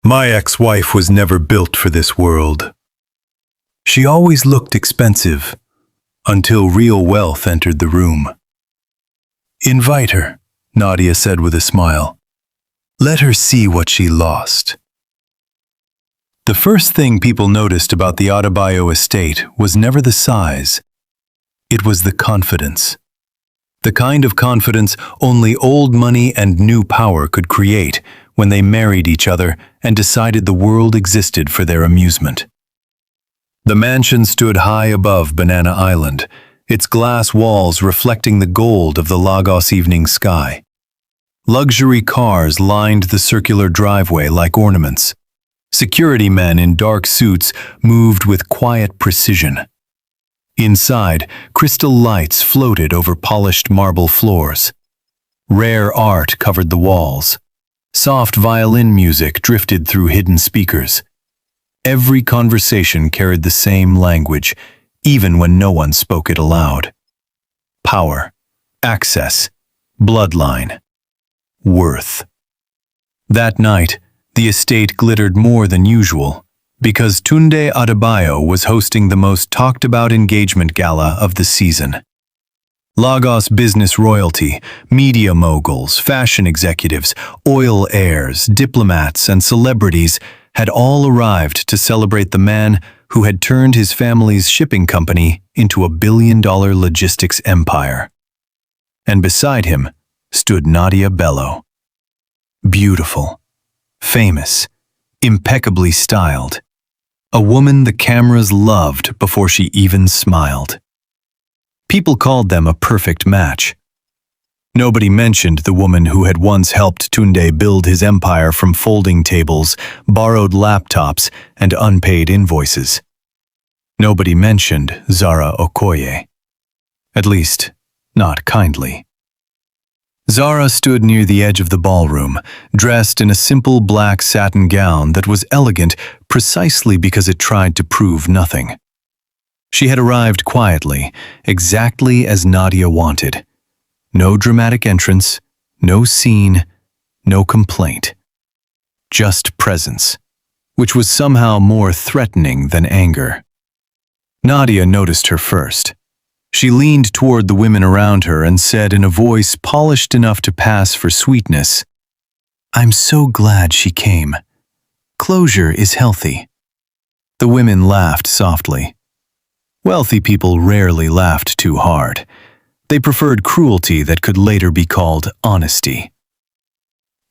My ex-wife was never built for this world. She always looked expensive, until real wealth entered the room. Invite her, Nadia said with a smile. Let her see what she lost. The first thing people noticed about the Adebayo estate was never the size. It was the confidence. The kind of confidence only old money and new power could create when they married each other and decided the world existed for their amusement. The mansion stood high above Banana Island, its glass walls reflecting the gold of the Lagos evening sky. Luxury cars lined the circular driveway like ornaments. Security men in dark suits moved with quiet precision. Inside, crystal lights floated over polished marble floors. Rare art covered the walls. Soft violin music drifted through hidden speakers. Every conversation carried the same language, even when no one spoke it aloud. Power, access, bloodline, worth. That night, the estate glittered more than usual, because Tunde Adebayo was hosting the most talked-about engagement gala of the season. Lagos business royalty, media moguls, fashion executives, oil heirs, diplomats, and celebrities had all arrived to celebrate the man who had turned his family's shipping company into a billion-dollar logistics empire. And beside him stood Nadia Bello. Beautiful, famous, impeccably styled. A woman the cameras loved before she even smiled. People called them a perfect match. Nobody mentioned the woman who had once helped Tunde build his empire from folding tables, borrowed laptops, and unpaid invoices. Nobody mentioned Zara Okoye. At least, not kindly. Zara stood near the edge of the ballroom, dressed in a simple black satin gown that was elegant precisely because it tried to prove nothing. She had arrived quietly, exactly as Nadia wanted. No dramatic entrance, no scene, no complaint. Just presence, which was somehow more threatening than anger. Nadia noticed her first. She leaned toward the women around her and said in a voice polished enough to pass for sweetness, "I'm so glad she came. Closure is healthy." The women laughed softly. Wealthy people rarely laughed too hard. They preferred cruelty that could later be called honesty.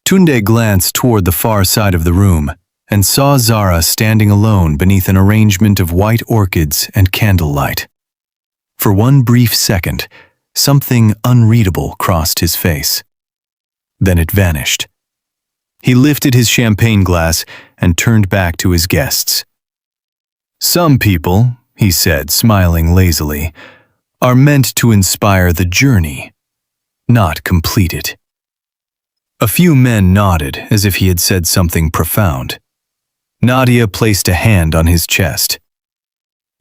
Tunde glanced toward the far side of the room and saw Zara standing alone beneath an arrangement of white orchids and candlelight. For one brief second, something unreadable crossed his face. Then it vanished. He lifted his champagne glass and turned back to his guests. "Some people," he said, smiling lazily, "are meant to inspire the journey, not complete it." A few men nodded as if he had said something profound. Nadia placed a hand on his chest.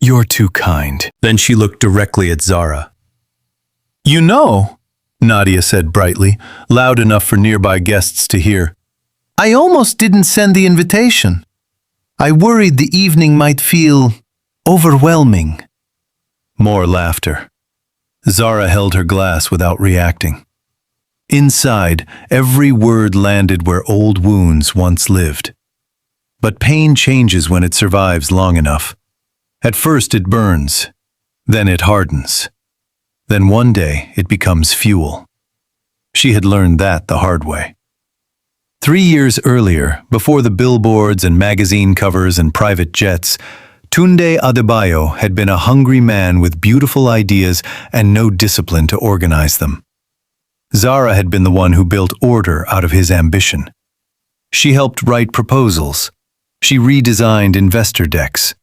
"You're too kind." Then she looked directly at Zara. "You know," Nadia said brightly, loud enough for nearby guests to hear, "I almost didn't send the invitation. I worried the evening might feel overwhelming." More laughter. Zara held her glass without reacting. Inside, every word landed where old wounds once lived. But pain changes when it survives long enough. At first it burns, then it hardens. Then one day it becomes fuel. She had learned that the hard way. 3 years earlier, before the billboards and magazine covers and private jets, Tunde Adebayo had been a hungry man with beautiful ideas and no discipline to organize them. Zara had been the one who built order out of his ambition. She helped write proposals. She redesigned investor decks.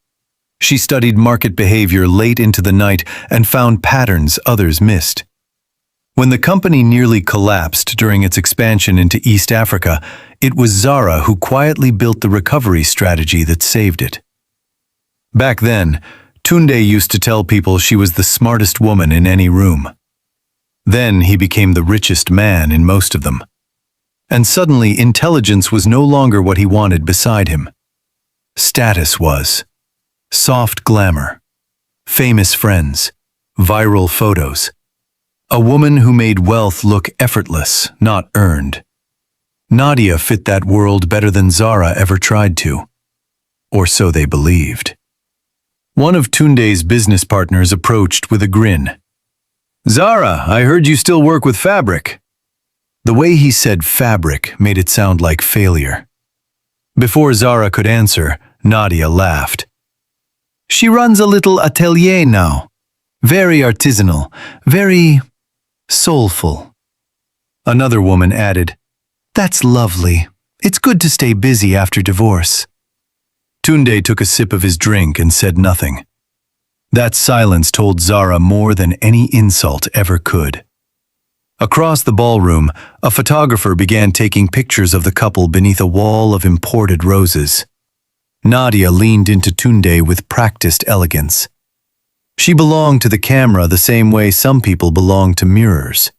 She studied market behavior late into the night and found patterns others missed. When the company nearly collapsed during its expansion into East Africa, it was Zara who quietly built the recovery strategy that saved it. Back then, Tunde used to tell people she was the smartest woman in any room. Then he became the richest man in most of them. And suddenly intelligence was no longer what he wanted beside him. Status was. Soft glamour. Famous friends. Viral photos. A woman who made wealth look effortless, not earned. Nadia fit that world better than Zara ever tried to. Or so they believed. One of Tunde's business partners approached with a grin. "Zara, I heard you still work with fabric." The way he said fabric made it sound like failure. Before Zara could answer, Nadia laughed. "She runs a little atelier now. Very artisanal, very soulful." Another woman added, "That's lovely. It's good to stay busy after divorce." Tunde took a sip of his drink and said nothing. That silence told Zara more than any insult ever could. Across the ballroom, a photographer began taking pictures of the couple beneath a wall of imported roses. Nadia leaned into Tunde with practiced elegance. She belonged to the camera the same way some people belong to mirrors.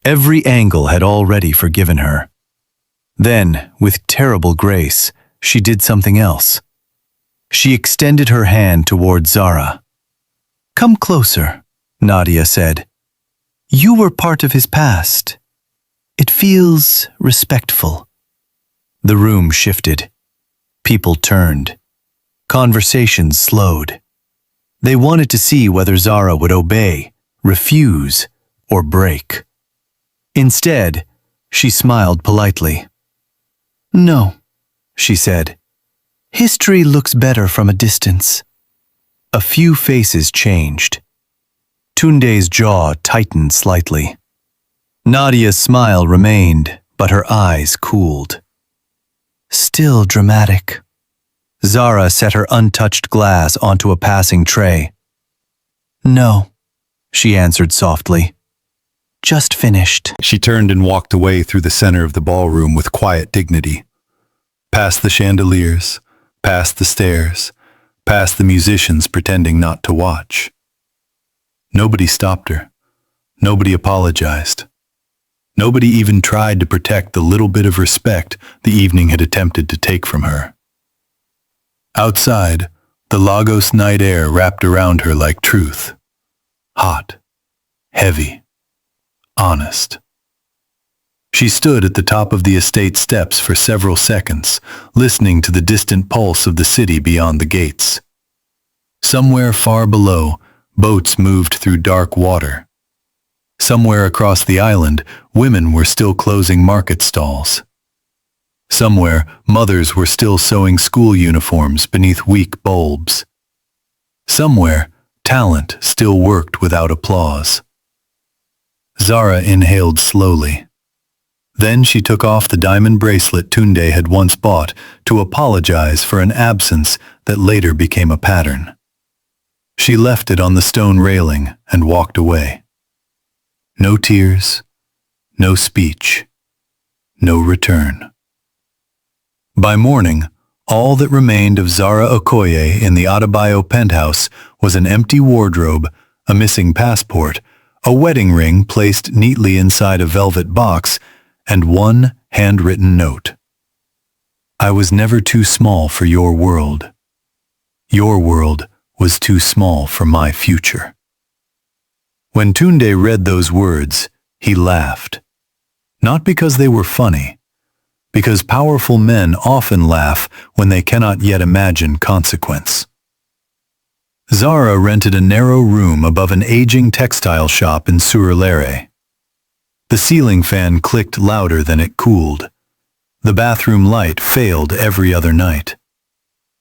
Every angle had already forgiven her. Then, with terrible grace, she did something else. She extended her hand toward Zara. "Come closer," Nadia said. "You were part of his past. It feels respectful." The room shifted. People turned. Conversations slowed. They wanted to see whether Zara would obey, refuse, or break. Instead, she smiled politely. "No," she said. "History looks better from a distance." A few faces changed. Tunde's jaw tightened slightly. Nadia's smile remained, but her eyes cooled. "Still dramatic." Zara set her untouched glass onto a passing tray. "No," she answered softly. "Just finished." She turned and walked away through the center of the ballroom with quiet dignity. Past the chandeliers, past the stairs, past the musicians pretending not to watch. Nobody stopped her. Nobody apologized. Nobody even tried to protect the little bit of respect the evening had attempted to take from her. Outside, the Lagos night air wrapped around her like truth. Hot, heavy, honest. She stood at the top of the estate steps for several seconds, listening to the distant pulse of the city beyond the gates. Somewhere far below, boats moved through dark water. Somewhere across the island, women were still closing market stalls. Somewhere, mothers were still sewing school uniforms beneath weak bulbs. Somewhere, talent still worked without applause. Zara inhaled slowly. Then she took off the diamond bracelet Tunde had once bought to apologize for an absence that later became a pattern. She left it on the stone railing and walked away. No tears, no speech, no return. By morning, all that remained of Zara Okoye in the Adebayo penthouse was an empty wardrobe, a missing passport, a wedding ring placed neatly inside a velvet box, and one handwritten note. "I was never too small for your world. Your world was too small for my future." When Tunde read those words, he laughed. Not because they were funny, because powerful men often laugh when they cannot yet imagine consequence. Zara rented a narrow room above an aging textile shop in Surulere. The ceiling fan clicked louder than it cooled. The bathroom light failed every other night.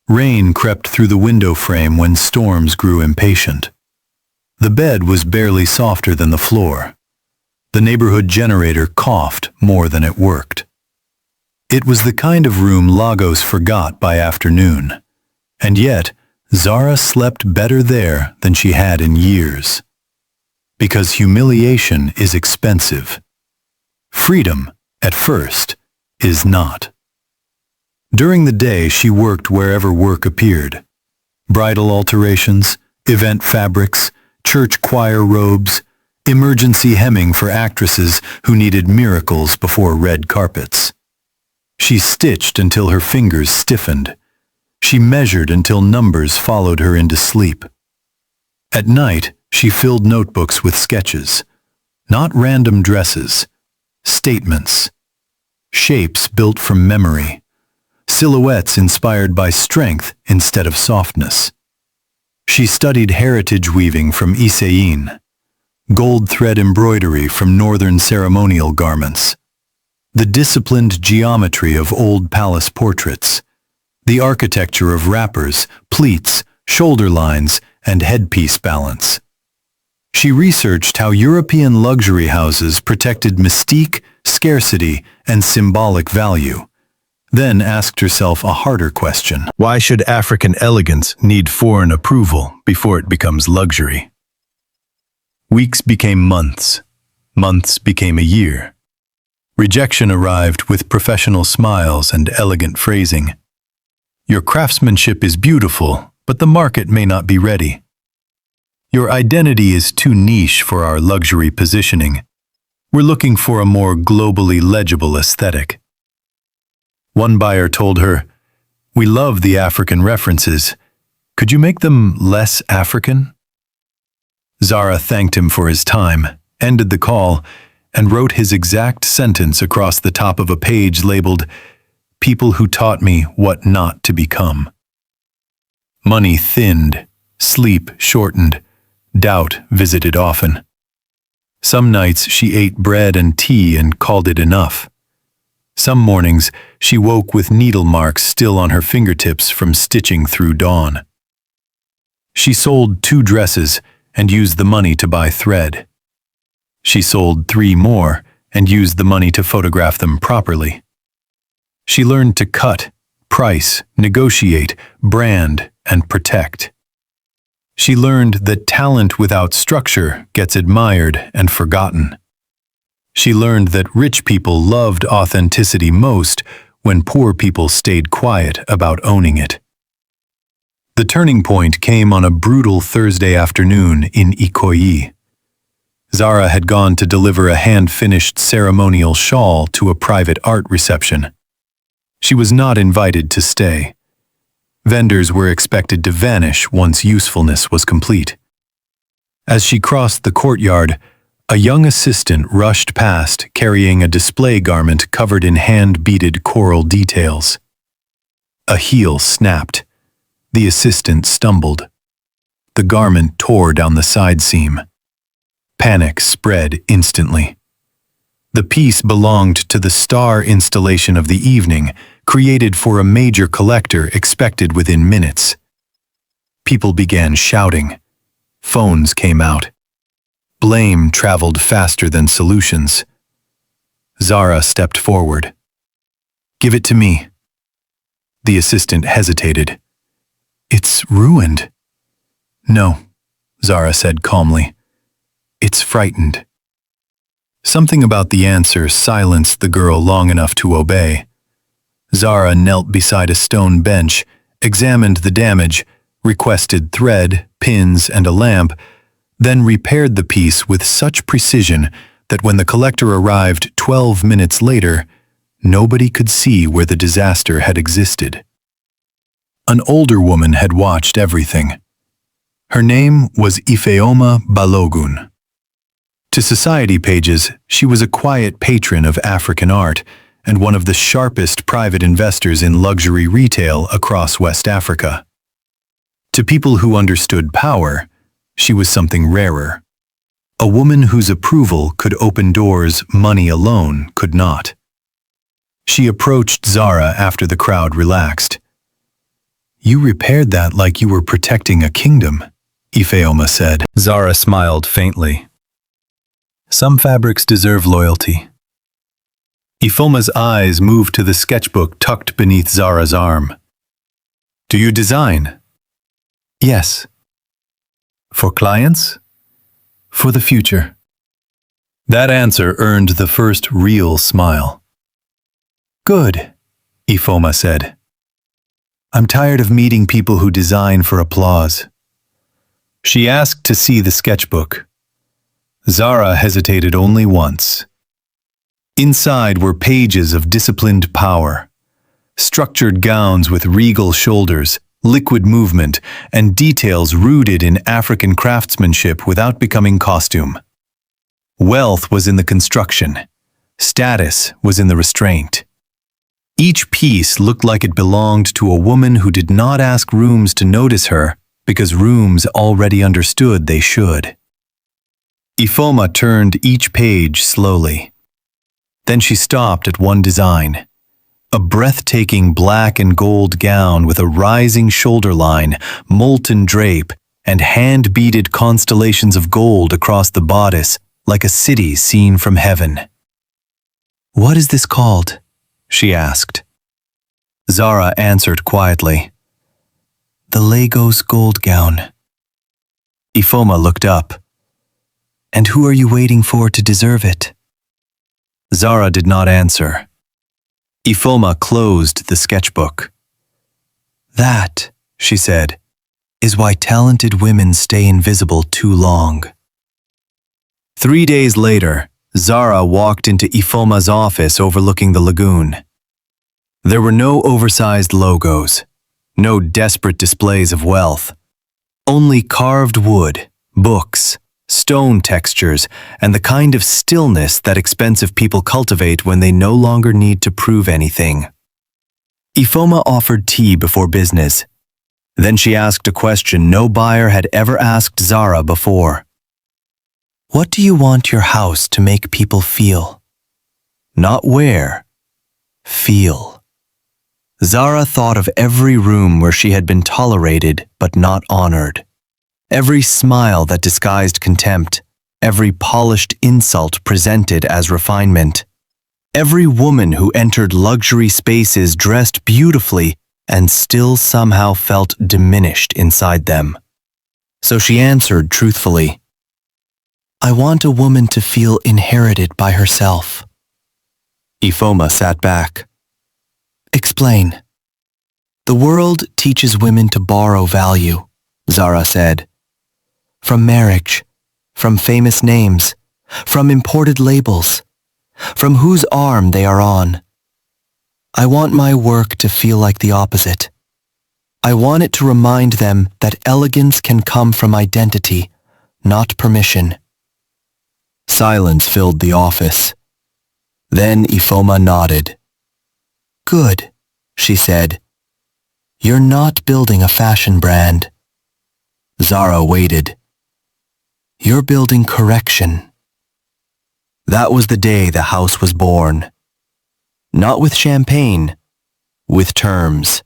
Rain crept through the window frame when storms grew impatient. The bed was barely softer than the floor. The neighborhood generator coughed more than it worked. It was the kind of room Lagos forgot by afternoon. And yet, Zara slept better there than she had in years. Because humiliation is expensive. Freedom, at first, is not. During the day, she worked wherever work appeared. Bridal alterations, event fabrics, church choir robes, emergency hemming for actresses who needed miracles before red carpets. She stitched until her fingers stiffened. She measured until numbers followed her into sleep. At night, she filled notebooks with sketches, not random dresses, statements, shapes built from memory, silhouettes inspired by strength instead of softness. She studied heritage weaving from Isaïn, gold thread embroidery from northern ceremonial garments, the disciplined geometry of old palace portraits, the architecture of wrappers, pleats, shoulder lines, and headpiece balance. She researched how European luxury houses protected mystique, scarcity, and symbolic value, then asked herself a harder question. Why should African elegance need foreign approval before it becomes luxury? Weeks became months. Months became a year. Rejection arrived with professional smiles and elegant phrasing. Your craftsmanship is beautiful, but the market may not be ready. Your identity is too niche for our luxury positioning. We're looking for a more globally legible aesthetic. One buyer told her, "We love the African references. Could you make them less African?" Zara thanked him for his time, ended the call, and wrote his exact sentence across the top of a page labeled, "People who taught me what not to become." Money thinned, sleep shortened, doubt visited often. Some nights she ate bread and tea and called it enough. Some mornings she woke with needle marks still on her fingertips from stitching through dawn. She sold 2 dresses and used the money to buy thread. She sold 3 more and used the money to photograph them properly. She learned to cut, price, negotiate, brand, and protect. She learned that talent without structure gets admired and forgotten. She learned that rich people loved authenticity most when poor people stayed quiet about owning it. The turning point came on a brutal Thursday afternoon in Ikoyi. Zara had gone to deliver a hand-finished ceremonial shawl to a private art reception. She was not invited to stay. Vendors were expected to vanish once usefulness was complete. As she crossed the courtyard, a young assistant rushed past carrying a display garment covered in hand-beaded coral details. A heel snapped. The assistant stumbled. The garment tore down the side seam. Panic spread instantly. The piece belonged to the star installation of the evening, created for a major collector expected within minutes. People began shouting. Phones came out. Blame traveled faster than solutions. Zara stepped forward. "Give it to me." The assistant hesitated. "It's ruined." "No," Zara said calmly. "It's frightened." Something about the answer silenced the girl long enough to obey. Zara knelt beside a stone bench, examined the damage, requested thread, pins, and a lamp, then repaired the piece with such precision that when the collector arrived 12 minutes later, nobody could see where the disaster had existed. An older woman had watched everything. Her name was Ifeoma Balogun. To society pages, she was a quiet patron of African art and one of the sharpest private investors in luxury retail across West Africa. To people who understood power, she was something rarer. A woman whose approval could open doors money alone could not. She approached Zara after the crowd relaxed. "You repaired that like you were protecting a kingdom," Ifeoma said. Zara smiled faintly. "Some fabrics deserve loyalty." Ifeoma's eyes moved to the sketchbook tucked beneath Zara's arm. "Do you design?" "Yes." "For clients?" "For the future." That answer earned the first real smile. "Good," Ifeoma said. "I'm tired of meeting people who design for applause." She asked to see the sketchbook. Zara hesitated only once. Inside were pages of disciplined power, structured gowns with regal shoulders, liquid movement, and details rooted in African craftsmanship without becoming costume. Wealth was in the construction. Status was in the restraint. Each piece looked like it belonged to a woman who did not ask rooms to notice her because rooms already understood they should. Ifoma turned each page slowly. Then she stopped at one design. A breathtaking black and gold gown with a rising shoulder line, molten drape, and hand-beaded constellations of gold across the bodice like a city seen from heaven. "What is this called?" she asked. Zara answered quietly. "The Lagos gold gown." Ifoma looked up. "And who are you waiting for to deserve it?" Zara did not answer. Ifoma closed the sketchbook. "That," she said, "is why talented women stay invisible too long." 3 days later, Zara walked into Ifoma's office overlooking the lagoon. There were no oversized logos, no desperate displays of wealth, only carved wood, books, stone textures, and the kind of stillness that expensive people cultivate when they no longer need to prove anything. Ifoma offered tea before business. Then she asked a question no buyer had ever asked Zara before. "What do you want your house to make people feel?" Not wear, feel. Zara thought of every room where she had been tolerated but not honored. Every smile that disguised contempt, every polished insult presented as refinement. Every woman who entered luxury spaces dressed beautifully and still somehow felt diminished inside them. So she answered truthfully, "I want a woman to feel inherited by herself." Ifoma sat back. "Explain." "The world teaches women to borrow value," Zara said. "From marriage, from famous names, from imported labels, from whose arm they are on. I want my work to feel like the opposite. I want it to remind them that elegance can come from identity, not permission." Silence filled the office. Then Ifoma nodded. "Good," she said. "You're not building a fashion brand." Zara waited. "You're building correction." That was the day the house was born. Not with champagne, with terms.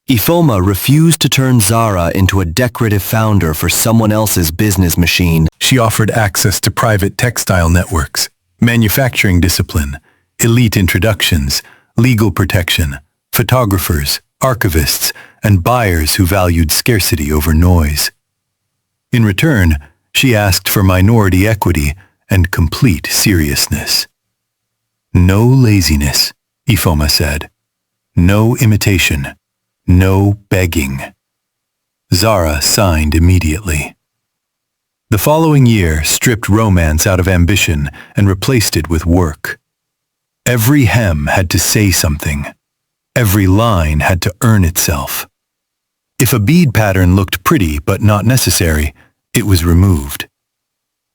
Ifoma refused to turn Zara into a decorative founder for someone else's business machine. She offered access to private textile networks, manufacturing discipline, elite introductions, legal protection, photographers, archivists, and buyers who valued scarcity over noise. In return, she asked for minority equity and complete seriousness. "No laziness," Ifoma said. "No imitation. No begging." Zara signed immediately. The following year stripped romance out of ambition and replaced it with work. Every hem had to say something. Every line had to earn itself. If a bead pattern looked pretty but not necessary, it was removed.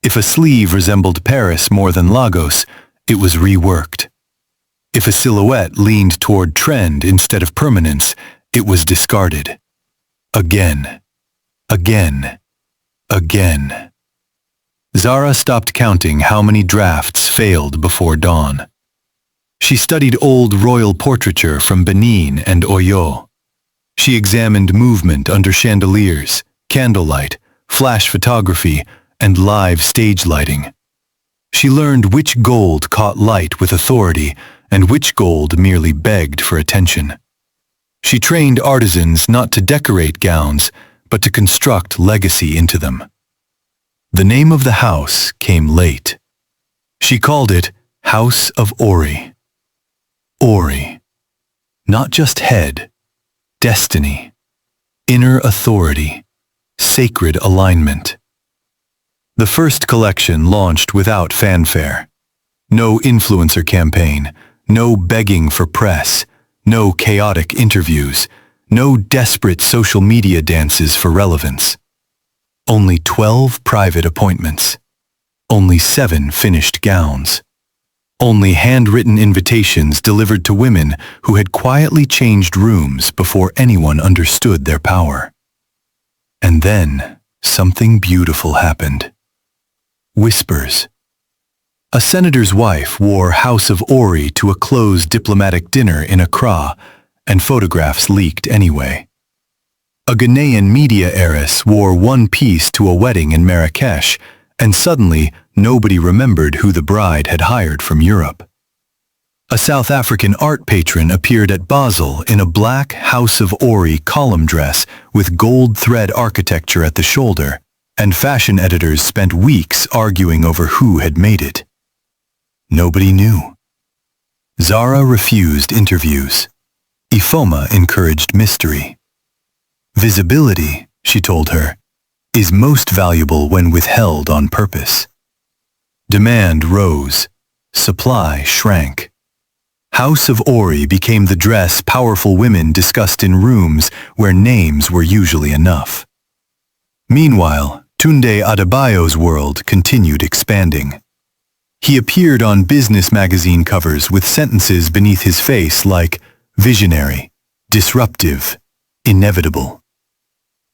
If a sleeve resembled Paris more than Lagos, it was reworked. If a silhouette leaned toward trend instead of permanence, it was discarded. Again, again, again. Zara stopped counting how many drafts failed before dawn. She studied old royal portraiture from Benin and Oyo. She examined movement under chandeliers, candlelight, flash photography, and live stage lighting. She learned which gold caught light with authority and which gold merely begged for attention. She trained artisans not to decorate gowns, but to construct legacy into them. The name of the house came late. She called it House of Ori. Ori. Not just head, destiny, inner authority, sacred alignment. The first collection launched without fanfare. No influencer campaign, no begging for press, no chaotic interviews, no desperate social media dances for relevance. Only 12 private appointments. Only 7 finished gowns. Only handwritten invitations delivered to women who had quietly changed rooms before anyone understood their power. And then something beautiful happened. Whispers. A senator's wife wore House of Ori to a closed diplomatic dinner in Accra, and photographs leaked anyway. A Ghanaian media heiress wore one piece to a wedding in Marrakesh, and suddenly nobody remembered who the bride had hired from Europe. A South African art patron appeared at Basel in a black House of Ori column dress with gold thread architecture at the shoulder, and fashion editors spent weeks arguing over who had made it. Nobody knew. Zara refused interviews. Ifoma encouraged mystery. Visibility, she told her, is most valuable when withheld on purpose. Demand rose. Supply shrank. House of Ori became the dress powerful women discussed in rooms where names were usually enough. Meanwhile, Tunde Adebayo's world continued expanding. He appeared on business magazine covers with sentences beneath his face like visionary, disruptive, inevitable.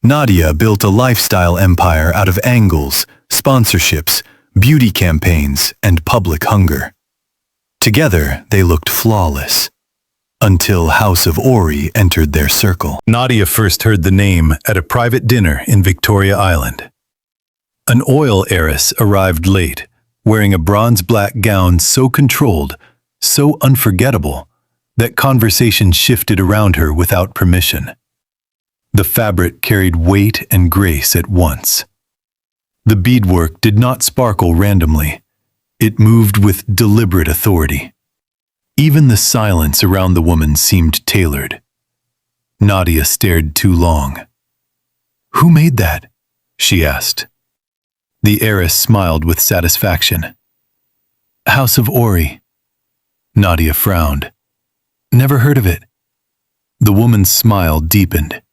Nadia built a lifestyle empire out of angles, sponsorships, beauty campaigns, and public hunger. Together, they looked flawless, until House of Ori entered their circle. Nadia first heard the name at a private dinner in Victoria Island. An oil heiress arrived late, wearing a bronze-black gown so controlled, so unforgettable, that conversation shifted around her without permission. The fabric carried weight and grace at once. The beadwork did not sparkle randomly. It moved with deliberate authority. Even the silence around the woman seemed tailored. Nadia stared too long. "Who made that?" she asked. The heiress smiled with satisfaction. "House of Ori." Nadia frowned. "Never heard of it." The woman's smile deepened.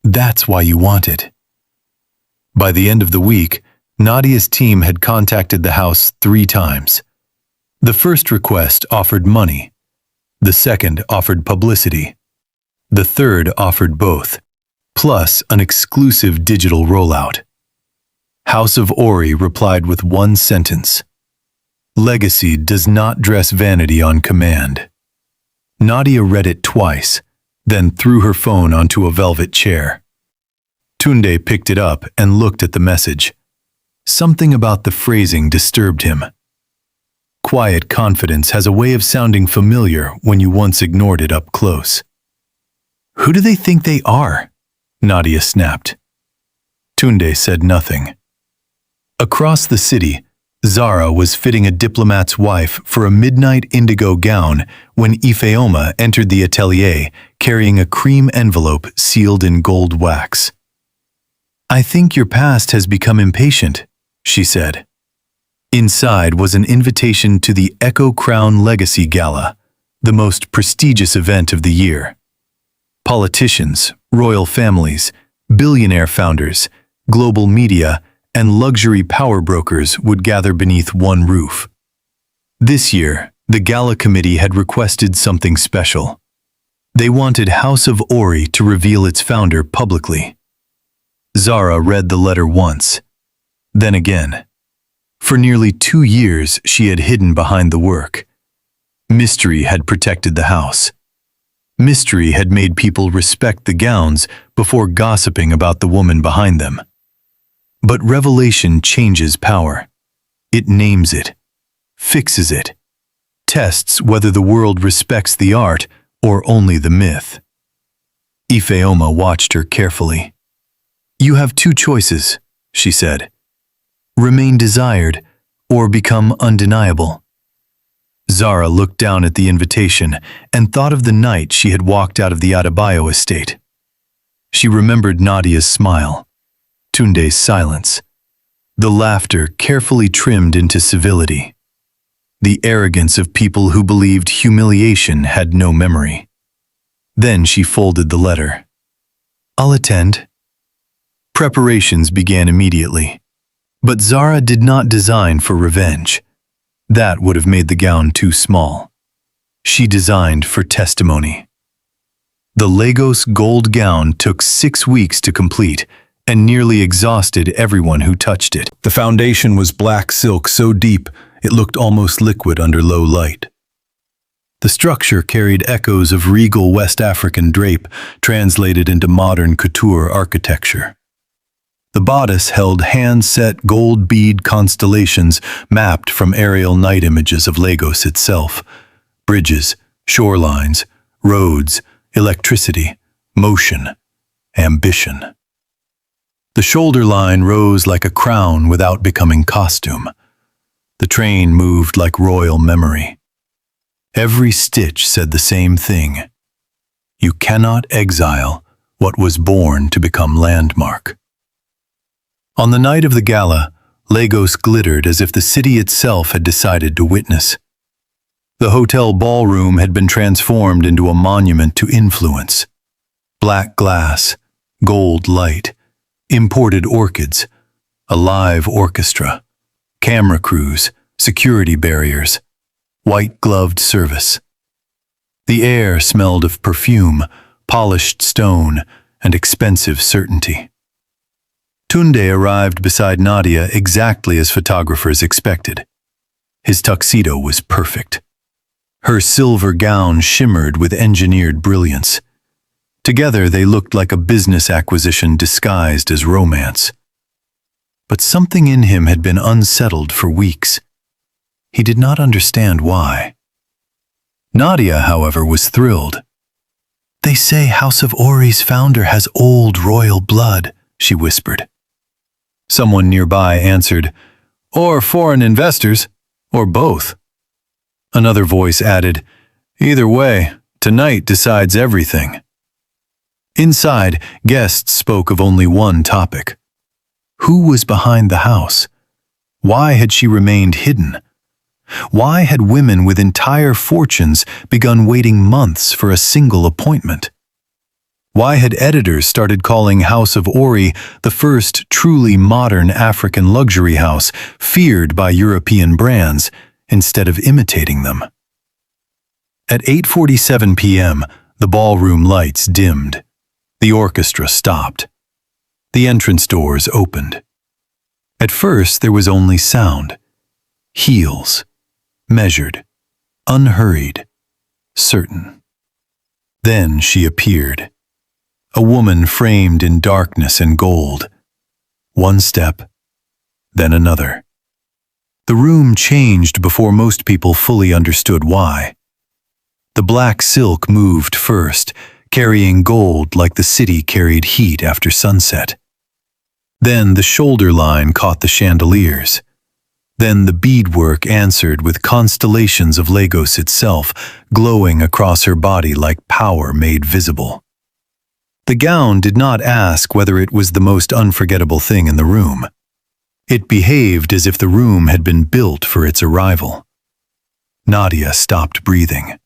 "That's why you want it." By the end of the week, Nadia's team had contacted the house 3 times. The first request offered money. The second offered publicity. The third offered both, plus an exclusive digital rollout. House of Ori replied with one sentence: "Legacy does not dress vanity on command." Nadia read it twice, then threw her phone onto a velvet chair. Tunde picked it up and looked at the message. Something about the phrasing disturbed him. Quiet confidence has a way of sounding familiar when you once ignored it up close. "Who do they think they are?" Nadia snapped. Tunde said nothing. Across the city, Zara was fitting a diplomat's wife for a midnight indigo gown when Ifeoma entered the atelier carrying a cream envelope sealed in gold wax. "I think your past has become impatient," she said. Inside was an invitation to the Echo Crown Legacy Gala, the most prestigious event of the year. Politicians, royal families, billionaire founders, global media, and luxury power brokers would gather beneath one roof. This year, the Gala committee had requested something special. They wanted House of Ori to reveal its founder publicly. Zara read the letter once, then again. For nearly 2 years, she had hidden behind the work. Mystery had protected the house. Mystery had made people respect the gowns before gossiping about the woman behind them. But revelation changes power. It names it, fixes it, tests whether the world respects the art or only the myth. Ifeoma watched her carefully. "You have 2 choices," she said. "Remain desired or become undeniable." Zara looked down at the invitation and thought of the night she had walked out of the Adebayo estate. She remembered Nadia's smile, Tunde's silence, the laughter carefully trimmed into civility, the arrogance of people who believed humiliation had no memory. Then she folded the letter. "I'll attend." Preparations began immediately, but Zara did not design for revenge. That would have made the gown too small. She designed for testimony. The Lagos gold gown took 6 weeks to complete and nearly exhausted everyone who touched it. The foundation was black silk so deep it looked almost liquid under low light. The structure carried echoes of regal West African drape translated into modern couture architecture. The bodice held hand-set gold bead constellations mapped from aerial night images of Lagos itself. Bridges, shorelines, roads, electricity, motion, ambition. The shoulder line rose like a crown without becoming costume. The train moved like royal memory. Every stitch said the same thing. You cannot exile what was born to become landmark. On the night of the gala, Lagos glittered as if the city itself had decided to witness. The hotel ballroom had been transformed into a monument to influence. Black glass, gold light, imported orchids, a live orchestra, camera crews, security barriers, white-gloved service. The air smelled of perfume, polished stone, and expensive certainty. Tunde arrived beside Nadia exactly as photographers expected. His tuxedo was perfect. Her silver gown shimmered with engineered brilliance. Together they looked like a business acquisition disguised as romance. But something in him had been unsettled for weeks. He did not understand why. Nadia, however, was thrilled. "They say House of Ori's founder has old royal blood," she whispered. Someone nearby answered, "Or foreign investors, or both." Another voice added, "Either way, tonight decides everything." Inside, guests spoke of only one topic. Who was behind the house? Why had she remained hidden? Why had women with entire fortunes begun waiting months for a single appointment? Why had editors started calling House of Ori the first truly modern African luxury house, feared by European brands, instead of imitating them? At 8:47 p.m., the ballroom lights dimmed. The orchestra stopped. The entrance doors opened. At first, there was only sound. Heels. Measured. Unhurried. Certain. Then she appeared. A woman framed in darkness and gold. One step, then another. The room changed before most people fully understood why. The black silk moved first, carrying gold like the city carried heat after sunset. Then the shoulder line caught the chandeliers. Then the beadwork answered with constellations of Lagos itself, glowing across her body like power made visible. The gown did not ask whether it was the most unforgettable thing in the room. It behaved as if the room had been built for its arrival. Nadia stopped breathing.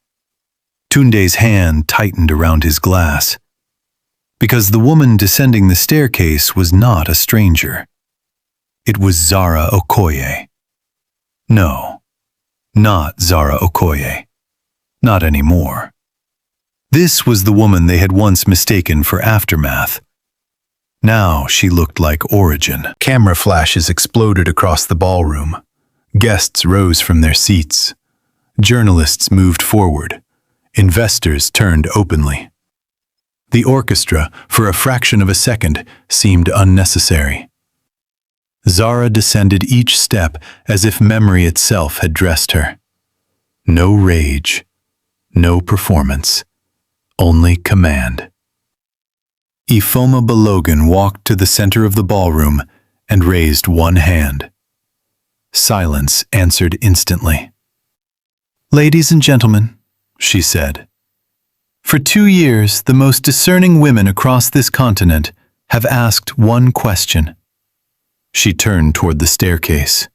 Tunde's hand tightened around his glass. Because the woman descending the staircase was not a stranger. It was Zara Okoye. No, not Zara Okoye. Not anymore. This was the woman they had once mistaken for Aftermath. Now she looked like Origin. Camera flashes exploded across the ballroom. Guests rose from their seats. Journalists moved forward. Investors turned openly. The orchestra, for a fraction of a second, seemed unnecessary. Zara descended each step as if memory itself had dressed her. No rage, no performance, only command. Ifoma Balogun walked to the center of the ballroom and raised one hand. Silence answered instantly. "Ladies and gentlemen," she said, "for 2 years, the most discerning women across this continent have asked one question. She turned toward the staircase.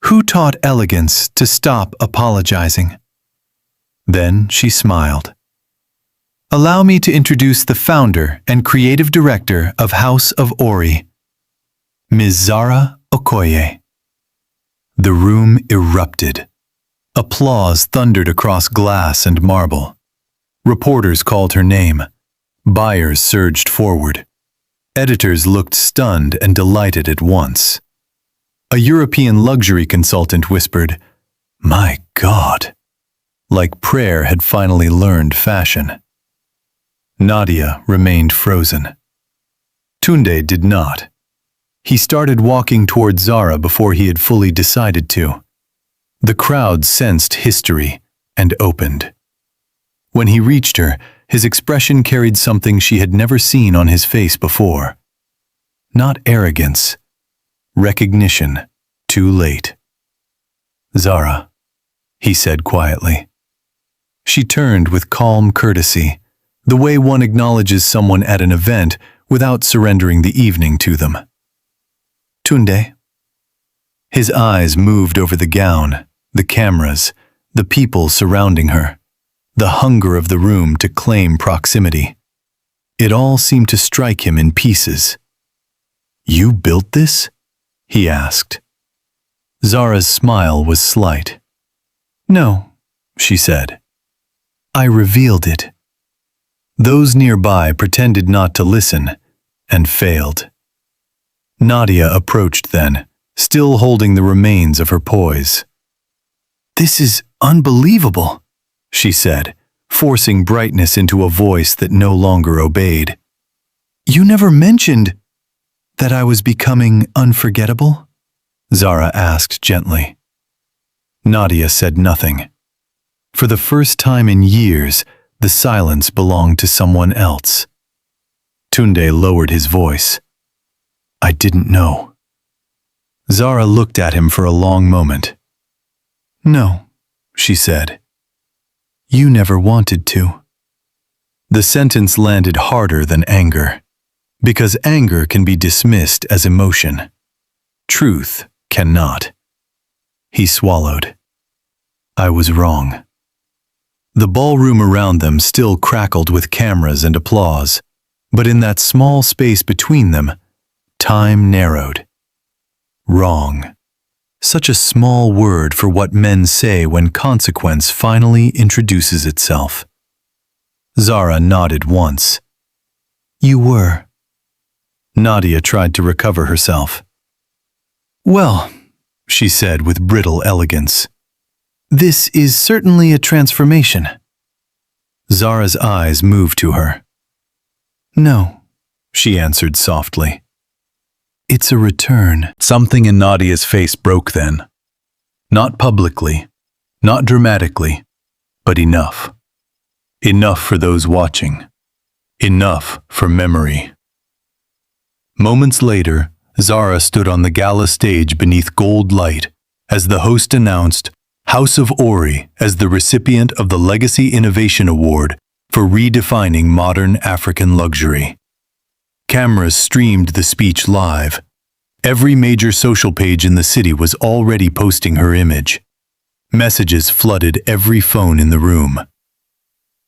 Who taught elegance to stop apologizing? Then she smiled. Allow me to introduce the founder and creative director of House of Ori, Ms. Zara Okoye. The room erupted. Applause thundered across glass and marble. Reporters called her name. Buyers surged forward. Editors looked stunned and delighted at once. A European luxury consultant whispered, "My God," like prayer had finally learned fashion. Nadia remained frozen. Tunde did not. He started walking toward Zara before he had fully decided to. The crowd sensed history and opened. When he reached her, his expression carried something she had never seen on his face before. Not arrogance. Recognition. Too late. "Zara," he said quietly. She turned with calm courtesy, the way one acknowledges someone at an event without surrendering the evening to them. "Tunde." His eyes moved over the gown, the cameras, the people surrounding her, the hunger of the room to claim proximity. It all seemed to strike him in pieces. "You built this?" he asked. Zara's smile was slight. "No," she said. "I revealed it." Those nearby pretended not to listen, and failed. Nadia approached then, still holding the remains of her poise. "This is unbelievable," she said, forcing brightness into a voice that no longer obeyed. "You never mentioned that I was becoming unforgettable?" Zara asked gently. Nadia said nothing. For the first time in years, the silence belonged to someone else. Tunde lowered his voice. "I didn't know." Zara looked at him for a long moment. "No," she said. "You never wanted to." The sentence landed harder than anger, because anger can be dismissed as emotion. Truth cannot. He swallowed. "I was wrong." The ballroom around them still crackled with cameras and applause, but in that small space between them, time narrowed. Wrong. Such a small word for what men say when consequence finally introduces itself. Zara nodded once. "You were." Nadia tried to recover herself. "Well," she said with brittle elegance, "this is certainly a transformation." Zara's eyes moved to her. "No," she answered softly. "It's a return." Something in Nadia's face broke then. Not publicly, not dramatically, but enough. Enough for those watching. Enough for memory. Moments later, Zara stood on the gala stage beneath gold light as the host announced House of Ori as the recipient of the Legacy Innovation Award for redefining modern African luxury. Cameras streamed the speech live. Every major social page in the city was already posting her image. Messages flooded every phone in the room.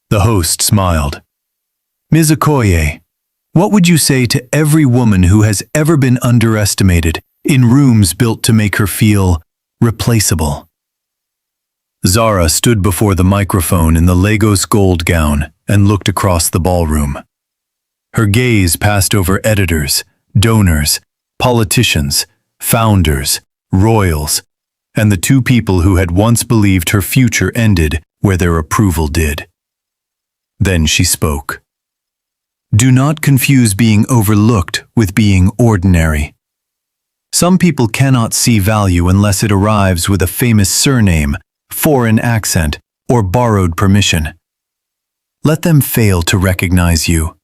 The host smiled. "Ms. Okoye, what would you say to every woman who has ever been underestimated in rooms built to make her feel replaceable?" Zara stood before the microphone in the Lagos gold gown and looked across the ballroom. Her gaze passed over editors, donors, politicians, founders, royals, and the two people who had once believed her future ended where their approval did. Then she spoke. "Do not confuse being overlooked with being ordinary. Some people cannot see value unless it arrives with a famous surname, foreign accent, or borrowed permission. Let them fail to recognize you.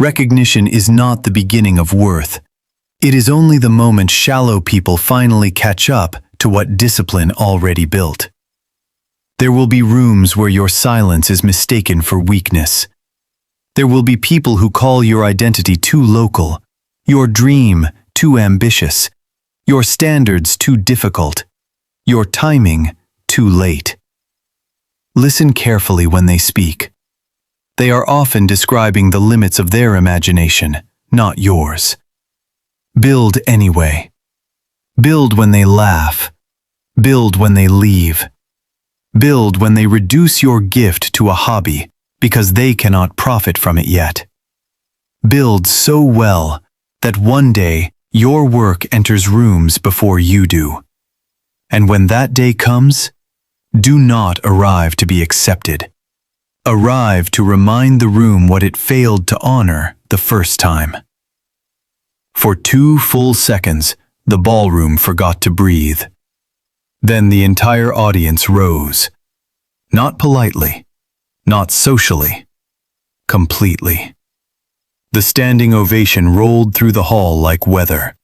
Recognition is not the beginning of worth. It is only the moment shallow people finally catch up to what discipline already built. There will be rooms where your silence is mistaken for weakness. There will be people who call your identity too local, your dream too ambitious, your standards too difficult, your timing too late. Listen carefully when they speak. They are often describing the limits of their imagination, not yours. Build anyway. Build when they laugh. Build when they leave. Build when they reduce your gift to a hobby because they cannot profit from it yet. Build so well that one day your work enters rooms before you do. And when that day comes, do not arrive to be accepted. Arrive to remind the room what it failed to honor the first time. For 2 full seconds, the ballroom forgot to breathe. Then the entire audience rose. Not politely, not socially, completely. The standing ovation rolled through the hall like weather.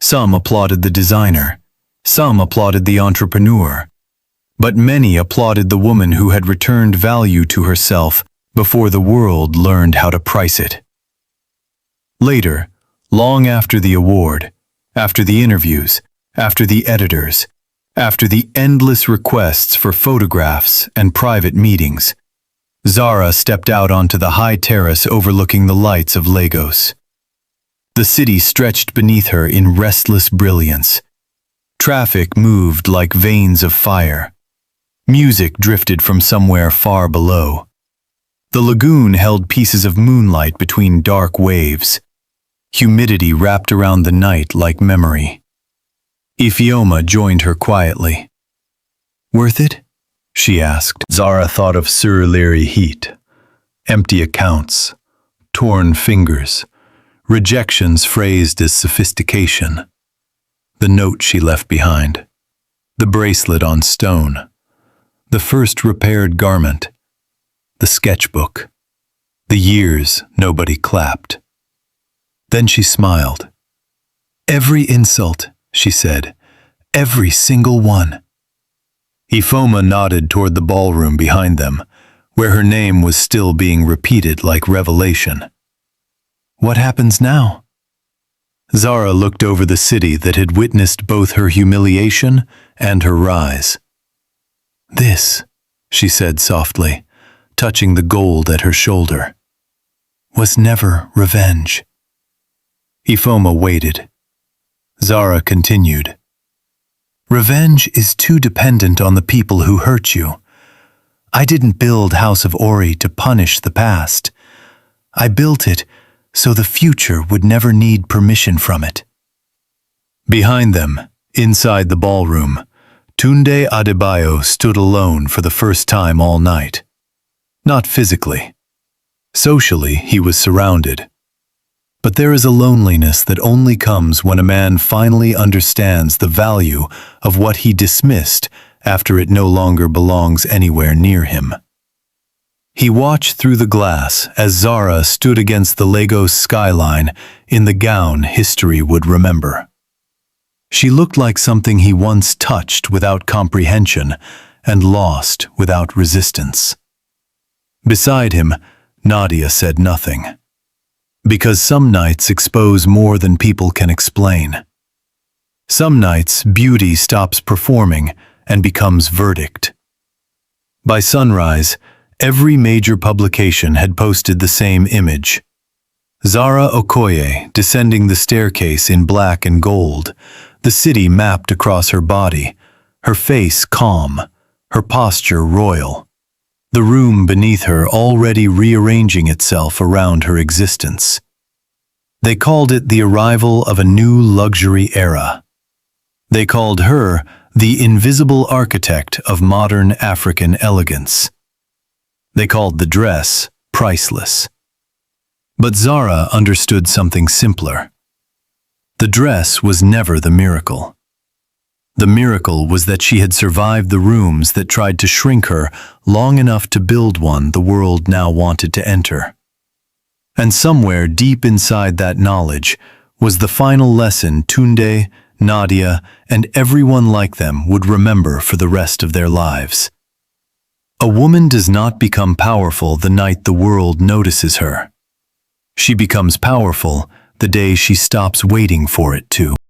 Some applauded the designer, some applauded the entrepreneur, but many applauded the woman who had returned value to herself before the world learned how to price it. Later, long after the award, after the interviews, after the editors, after the endless requests for photographs and private meetings, Zara stepped out onto the high terrace overlooking the lights of Lagos. The city stretched beneath her in restless brilliance. Traffic moved like veins of fire. Music drifted from somewhere far below. The lagoon held pieces of moonlight between dark waves. Humidity wrapped around the night like memory. Ifeoma joined her quietly. "Worth it?" she asked. Zara thought of surly heat, empty accounts, torn fingers, rejections phrased as sophistication. The note she left behind, the bracelet on stone, the first repaired garment, the sketchbook, the years nobody clapped. Then she smiled. "Every insult," she said, "every single one." Ifeoma nodded toward the ballroom behind them, where her name was still being repeated like revelation. "What happens now?" Zara looked over the city that had witnessed both her humiliation and her rise. "This," she said softly, touching the gold at her shoulder, "was never revenge." Ifeoma waited. Zara continued. "Revenge is too dependent on the people who hurt you. I didn't build House of Ori to punish the past. I built it so the future would never need permission from it." Behind them, inside the ballroom, Tunde Adebayo stood alone for the first time all night. Not physically. Socially, he was surrounded. But there is a loneliness that only comes when a man finally understands the value of what he dismissed after it no longer belongs anywhere near him. He watched through the glass as Zara stood against the Lagos skyline in the gown history would remember. She looked like something he once touched without comprehension and lost without resistance. Beside him, Nadia said nothing. Because some nights expose more than people can explain. Some nights, beauty stops performing and becomes verdict. By sunrise, every major publication had posted the same image. Zara Okoye descending the staircase in black and gold, the city mapped across her body, her face calm, her posture royal, the room beneath her already rearranging itself around her existence. They called it the arrival of a new luxury era. They called her the invisible architect of modern African elegance. They called the dress priceless. But Zara understood something simpler. The dress was never the miracle. The miracle was that she had survived the rooms that tried to shrink her long enough to build one the world now wanted to enter. And somewhere deep inside that knowledge was the final lesson Tunde, Nadia, and everyone like them would remember for the rest of their lives. A woman does not become powerful the night the world notices her. She becomes powerful the day she stops waiting for it to.